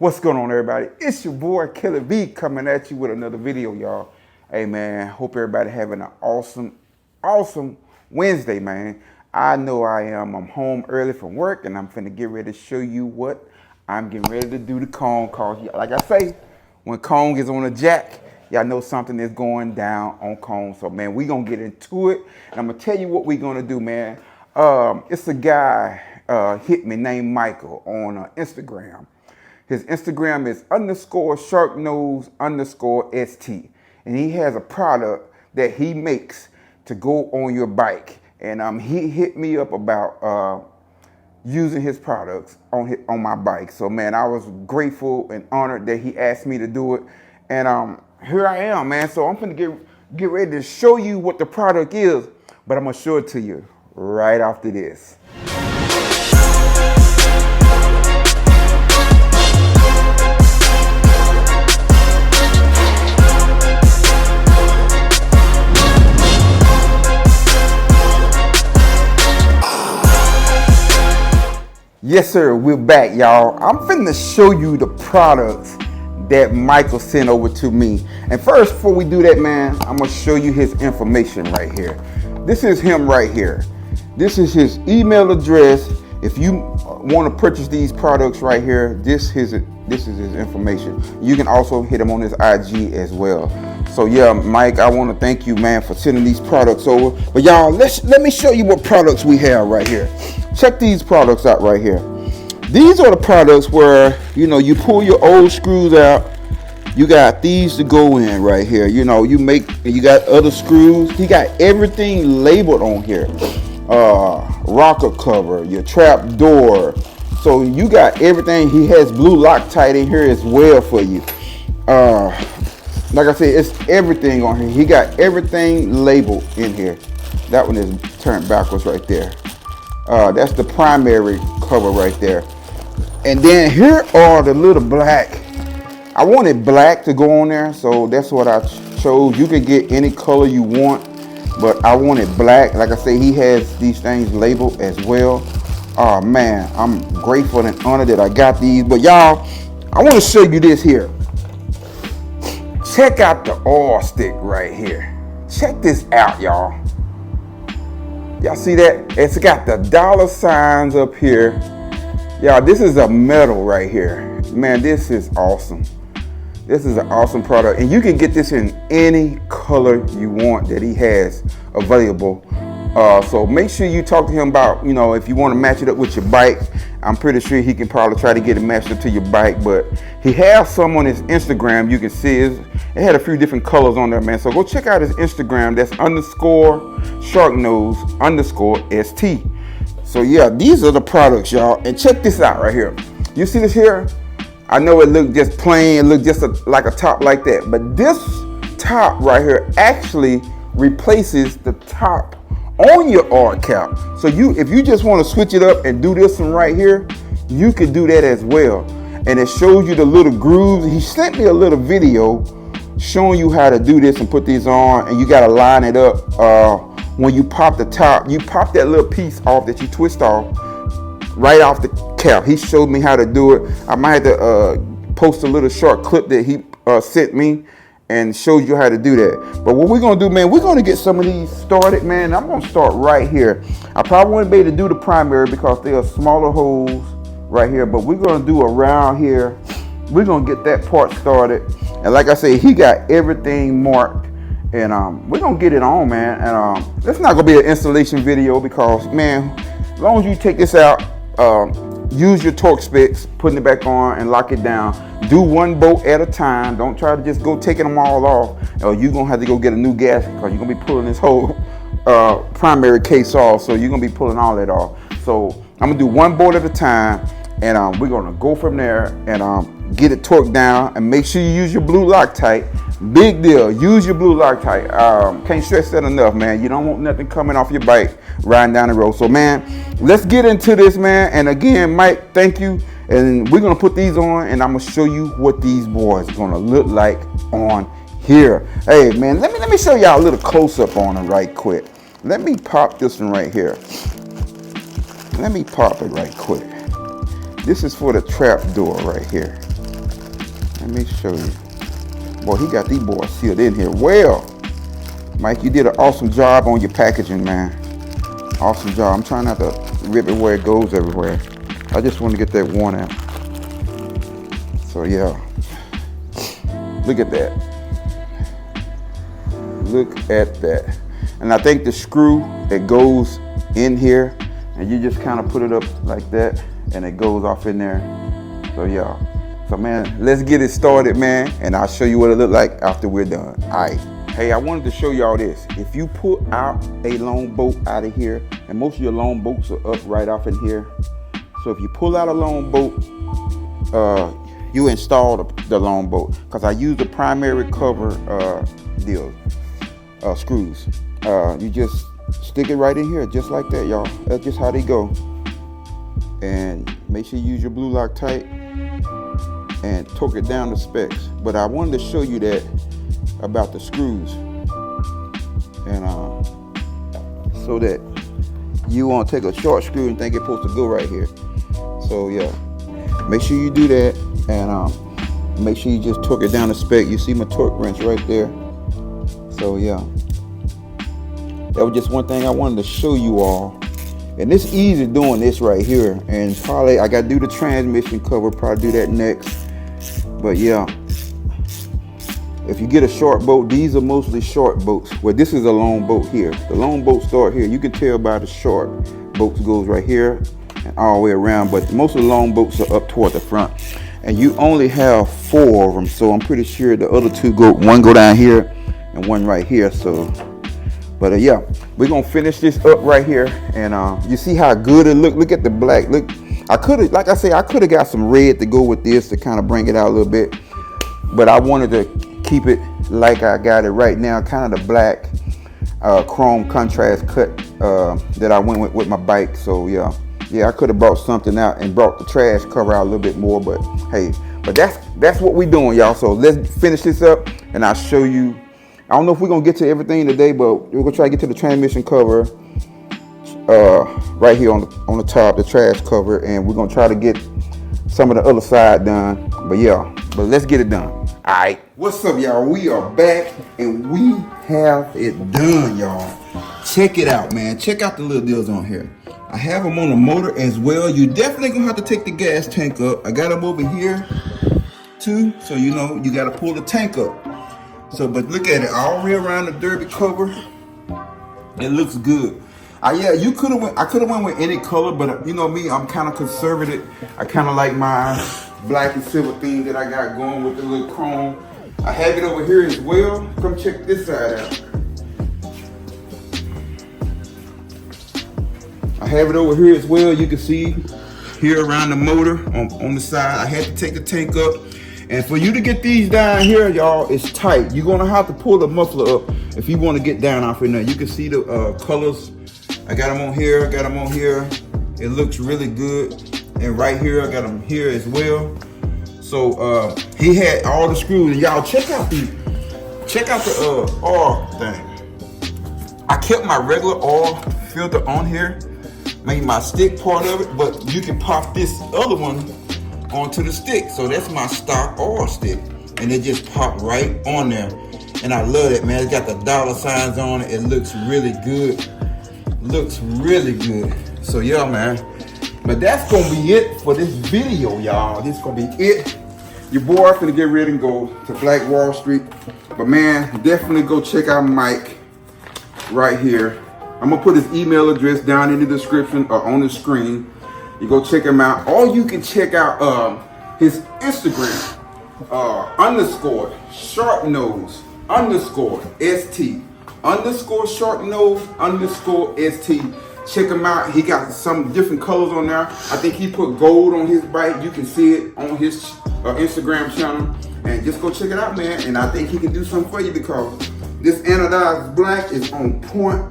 What's going on, everybody? It's your boy Killer B coming at you with another video, y'all. Hey man, hope everybody having an awesome Wednesday, man. I know I am. I'm home early from work and I'm finna get ready to show you what I'm getting ready to do to Khrome. Cause like I say, when Khrome is on a jack, y'all know something is going down on Khrome. So man, we gonna get into it and I'm gonna tell you what we gonna do, man. It's a guy hit me named Michael on Instagram. His Instagram is _sharknose_ST. And he has a product that he makes to go on your bike. And he hit me up about using his products on my bike. So man, I was grateful and honored that he asked me to do it. And here I am, man. So I'm gonna get ready to show you what the product is, but I'm gonna show it to you right after this. Yes, sir, we're back, y'all. I'm finna show you the products that Michael sent over to me. And first, before we do that, man, I'm gonna show you his information right here. This is him right here. This is his email address. If you want to purchase these products right here, this is his information. You can also hit him on his IG as well. So yeah, Mike, I want to thank you, man, for sending these products over. But y'all, let me show you what products we have right here. Check these products out right here. These are the products where, you know, you pull your old screws out. You got these to go in right here. You know, you got other screws. He got everything labeled on here. Rocker cover, your trap door. So you got everything. He has blue Loctite in here as well for you. Like I said, it's everything on here. He got everything labeled in here. That one is turned backwards right there. That's the primary cover right there. And then here are the little black. I wanted black to go on there, so that's what I chose. You could get any color you want, but I wanted black. Like I say, he has these things labeled as well. Oh man, I'm grateful and honored that I got these. But y'all, I want to show you this here. Check out the oil stick right here. Check this out, y'all. Y'all see that? It's got the dollar signs up here. Y'all, this is a metal right here. Man, this is awesome. This is an awesome product. And you can get this in any color you want that he has available. So make sure you talk to him about, you know, if you want to match it up with your bike. I'm pretty sure he can probably try to get it matched up to your bike. But he has some on his Instagram. You can see it had a few different colors on there, man. So go check out his Instagram. That's _sharknose_ST. So yeah, these are the products, y'all. And check this out right here. You see this here? I know it looked just plain. It looked just like a top like that. But this top right here actually replaces the top on your oil cap. So if you just want to switch it up and do this one right here, you can do that as well. And it shows you the little grooves. He sent me a little video showing you how to do this and put these on, and you got to line it up. When you pop the top, you pop that little piece off that you twist off right off the cap. He showed me how to do it. I might have to post a little short clip that he sent me and showed you how to do that. But what we're gonna do, man, we're gonna get some of these started, man. I'm gonna start right here. I probably wouldn't be able to do the primary because there are smaller holes right here, but we're gonna do around here. We're gonna get that part started. And like I say, he got everything marked, and we're gonna get it on, man. And it's not gonna be an installation video because, man, as long as you take this out, use your torque specs, putting it back on and lock it down. Do one bolt at a time. Don't try to just go taking them all off, or you're gonna have to go get a new gasket because you're gonna be pulling this whole primary case off. So you're gonna be pulling all that off. So I'm gonna do one bolt at a time, and we're gonna go from there and get it torqued down. And make sure you use your blue Loctite. Big deal. Use your blue Loctite. Can't stress that enough, man. You don't want nothing coming off your bike riding down the road. So man, let's get into this, man. And again, Mike, thank you. And we're gonna put these on, and I'm gonna show you what these boys are gonna look like on here. Hey man, let me show y'all a little close-up on them right quick. Let me pop this one right here. Let me pop it right quick. This is for the trap door right here. Let me show you. Boy, he got these boys sealed in here well. Mike, you did an awesome job on your packaging, man. Awesome job. I'm trying not to rip it where it goes everywhere. I just want to get that worn out. So yeah, look at that. Look at that. And I think the screw that goes in here, and you just kind of put it up like that, and it goes off in there. So yeah. So man, let's get it started, man, and I'll show you what it look like after we're done. All right. Hey, I wanted to show y'all this. If you pull out a long bolt out of here, and most of your long bolts are up right off in here. So if you pull out a long bolt, you install the long bolt. Because I use the primary cover screws. You just stick it right in here, just like that, y'all. That's just how they go. And make sure you use your blue Loctite and torque it down to specs. But I wanted to show you that about the screws, and so that you won't take a short screw and think it's supposed to go right here. So yeah, make sure you do that, and make sure you just torque it down to spec. You see my torque wrench right there. So yeah, that was just one thing I wanted to show you all. And it's easy doing this right here, and probably I gotta do the transmission cover, probably do that next. But yeah, if you get a short boat, these are mostly short boats. Well, this is a long boat here. The long boats start here. You can tell by the short boats goes right here and all the way around, but most of the long boats are up toward the front. And you only have 4 of them, so I'm pretty sure the other 2 one go down here and one right here. So, but yeah, we're gonna finish this up right here, and you see how good it look. Look at the black. Look, I could have, like I say, I could have got some red to go with this to kind of bring it out a little bit, but I wanted to keep it like I got it right now, kind of the black chrome contrast cut that I went with my bike. So yeah, I could have brought something out and brought the trash cover out a little bit more, but hey, but that's what we're doing, y'all. So let's finish this up, and I'll show you. I don't know if we're gonna get to everything today, but we're gonna try to get to the transmission cover right here on the top, the trash cover, and we're gonna try to get some of the other side done. But yeah, but let's get it done. All right, what's up, y'all? We are back, and we have it done, y'all. Check it out, man. Check out the little deals on here. I have them on the motor as well. You definitely gonna have to take the gas tank up. I got them over here too, so you know you gotta pull the tank up. So, but look at it, all the way around the derby cover. It looks good. Yeah, you could have went. I could have went with any color, but you know me, I'm kind of conservative. I kind of like my black and silver theme that I got going with the little chrome. I have it over here as well. Come check this side out. I have it over here as well. You can see here around the motor on the side. I had to take the tank up. And for you to get these down here, y'all, it's tight. You're gonna have to pull the muffler up if you want to get down off in there. You can see the colors. I got them on here, I got them on here. It looks really good. And right here, I got them here as well. So he had all the screws. And y'all check out the oil thing. I kept my regular oil filter on here, made my stick part of it, but you can pop this other one onto the stick. So that's my stock oil stick, and it just popped right on there. And I love it, man. It's got the dollar signs on it. It looks really good. Looks really good. So yeah, man. But that's gonna be it for this video, y'all. This gonna be it. Your boy finna get ready and go to Black Wall Street. But man, definitely go check out Mike right here. I'm gonna put his email address down in the description or on the screen. You go check him out. Or you can check out his Instagram, _ sharp nose _ ST _ nose _ ST. Check him out. He got some different colors on there. I think he put gold on his bike. You can see it on his Instagram channel. And just go check it out, man. And I think he can do something for you because this anodized black is on point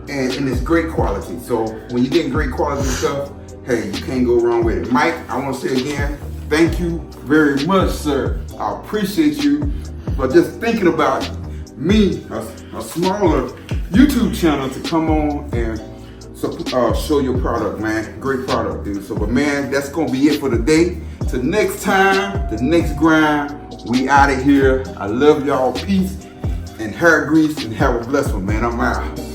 and it's great quality. So when you're getting great quality stuff, hey, you can't go wrong with it. Mike, I want to say again, thank you very much, sir. I appreciate you for just thinking about me, a smaller YouTube channel, to come on and show your product, man. Great product, dude. So, but man, that's gonna be it for today. Till next time, the next grind. We out of here. I love y'all. Peace and hair grease, and have a blessed one, man. I'm out.